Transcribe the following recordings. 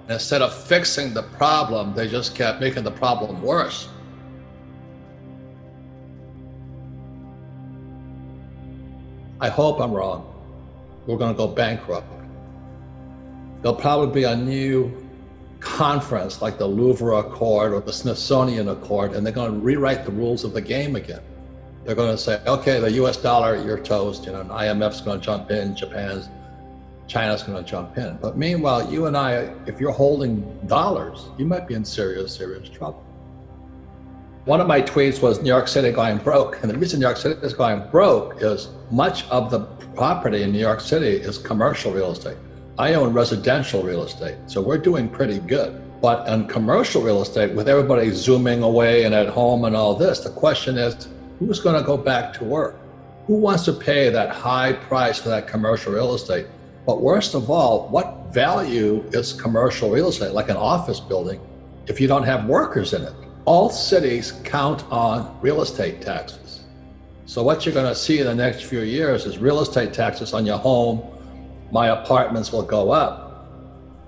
Instead of fixing the problem, they just kept making the problem worse. I hope I'm wrong. We're going to go bankrupt. There'll probably be a new conference like the Louvre Accord or the Smithsonian Accord, and they're going to rewrite the rules of the game again. They're going to say, okay, the US dollar, you're toast, and IMF's going to jump in, China's going to jump in. But meanwhile, you and I, if you're holding dollars, you might be in serious, serious trouble. One of my tweets was New York City going broke. And the reason New York City is going broke is much of the property in New York City is commercial real estate. I own residential real estate, so we're doing pretty good. But in commercial real estate, with everybody zooming away and at home and all this, the question is, who's going to go back to work? Who wants to pay that high price for that commercial real estate? But worst of all, what value is commercial real estate, like an office building, if you don't have workers in it? All cities count on real estate taxes. So what you're going to see in the next few years is real estate taxes on your home. My apartments will go up.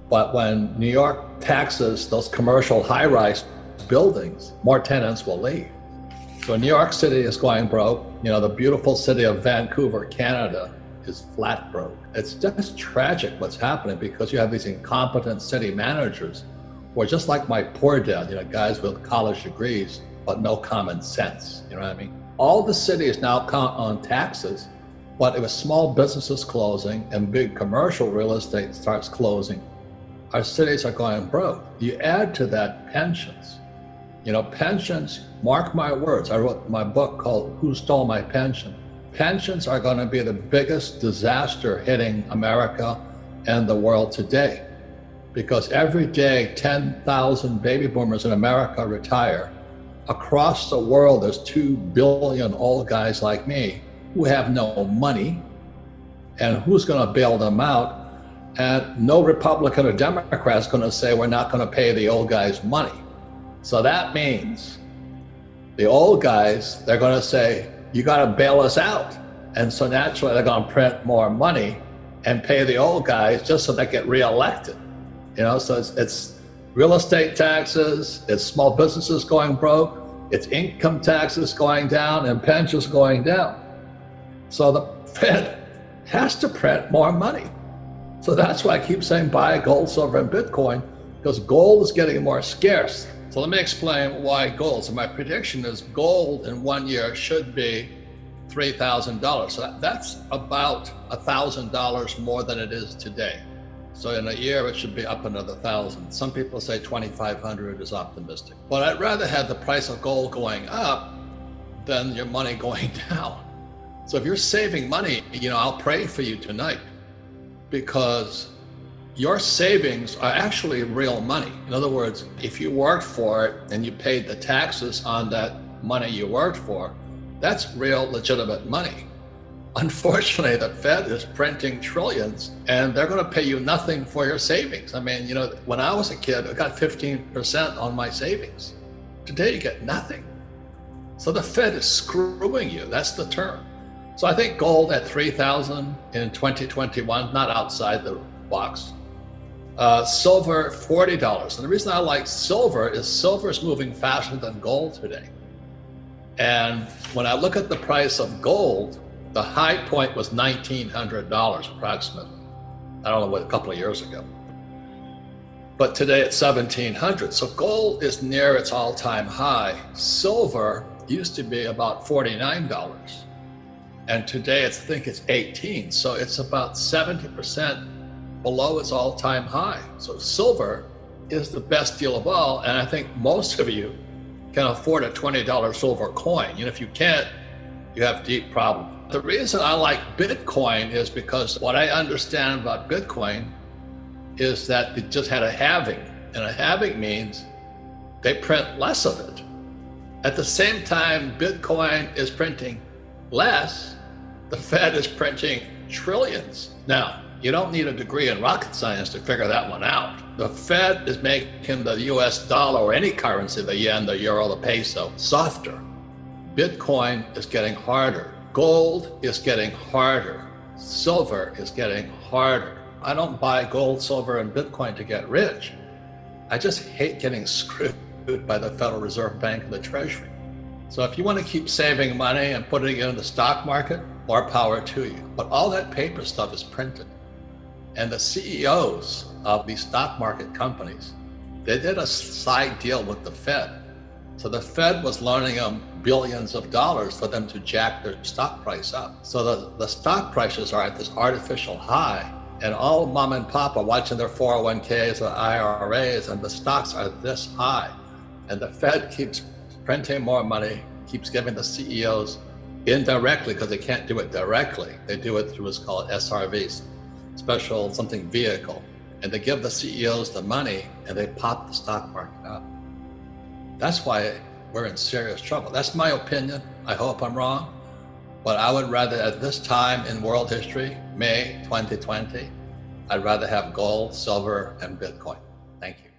But when New York taxes those commercial high-rise buildings, more tenants will leave. So New York City is going broke. The beautiful city of Vancouver, Canada, is flat broke. It's just tragic what's happening because you have these incompetent city managers who are just like my poor dad, guys with college degrees, but no common sense, you know what I mean? All the cities now count on taxes, but if small businesses closing and big commercial real estate starts closing, our cities are going broke. You add to that pensions. Pensions, mark my words, I wrote my book called Who Stole My Pension? Pensions are going to be the biggest disaster hitting America and the world today. Because every day, 10,000 baby boomers in America retire. Across the world, there's 2 billion old guys like me who have no money. And who's going to bail them out? And no Republican or Democrat is going to say, we're not going to pay the old guys money. So that means the old guys, they're going to say, you got to bail us out. And so naturally, they're going to print more money and pay the old guys just so they get reelected. So it's real estate taxes, it's small businesses going broke, it's income taxes going down, and pensions going down. So the Fed has to print more money. So that's why I keep saying buy gold, silver, and Bitcoin, because gold is getting more scarce. So let me explain why gold. So my prediction is gold in 1 year should be $3,000. So that's about $1,000 more than it is today. So in a year, it should be up another 1,000. Some people say 2,500 is optimistic. But I'd rather have the price of gold going up than your money going down. So if you're saving money, I'll pray for you tonight, because your savings are actually real money. In other words, if you worked for it and you paid the taxes on that money you worked for, that's real legitimate money. Unfortunately, the Fed is printing trillions and they're going to pay you nothing for your savings. When I was a kid, I got 15% on my savings. Today, you get nothing. So the Fed is screwing you. That's the term. So I think gold at 3,000 in 2021, not outside the box. Silver, $40. And the reason I like silver is moving faster than gold today. And when I look at the price of gold, the high point was $1,900 approximately. I don't know what, a couple of years ago. But today it's $1,700. So gold is near its all-time high. Silver used to be about $49. And today I think it's 18. So it's about 70% below its all-time high. So silver is the best deal of all. And I think most of you can afford a $20 silver coin. If you can't, you have deep problems. The reason I like Bitcoin is because what I understand about Bitcoin is that it just had a halving. And a halving means they print less of it. At the same time, Bitcoin is printing less, the Fed is printing trillions. Now, you don't need a degree in rocket science to figure that one out. The Fed is making the US dollar or any currency, the yen, the euro, the peso, softer. Bitcoin is getting harder. Gold is getting harder. Silver is getting harder. I don't buy gold, silver, and Bitcoin to get rich. I just hate getting screwed by the Federal Reserve Bank and the Treasury. So if you want to keep saving money and putting it in the stock market, more power to you. But all that paper stuff is printed. And the CEOs of these stock market companies, they did a side deal with the Fed. So the Fed was loaning them billions of dollars for them to jack their stock price up. So the stock prices are at this artificial high, and all mom and pop are watching their 401ks or IRAs, and the stocks are this high. And the Fed keeps printing more money, keeps giving the CEOs indirectly, because they can't do it directly. They do it through what's called SRVs, special something vehicle. And they give the CEOs the money and they pop the stock market up. That's why we're in serious trouble. That's my opinion. I hope I'm wrong. But I would rather, at this time in world history, May 2020, I'd rather have gold, silver, and Bitcoin. Thank you.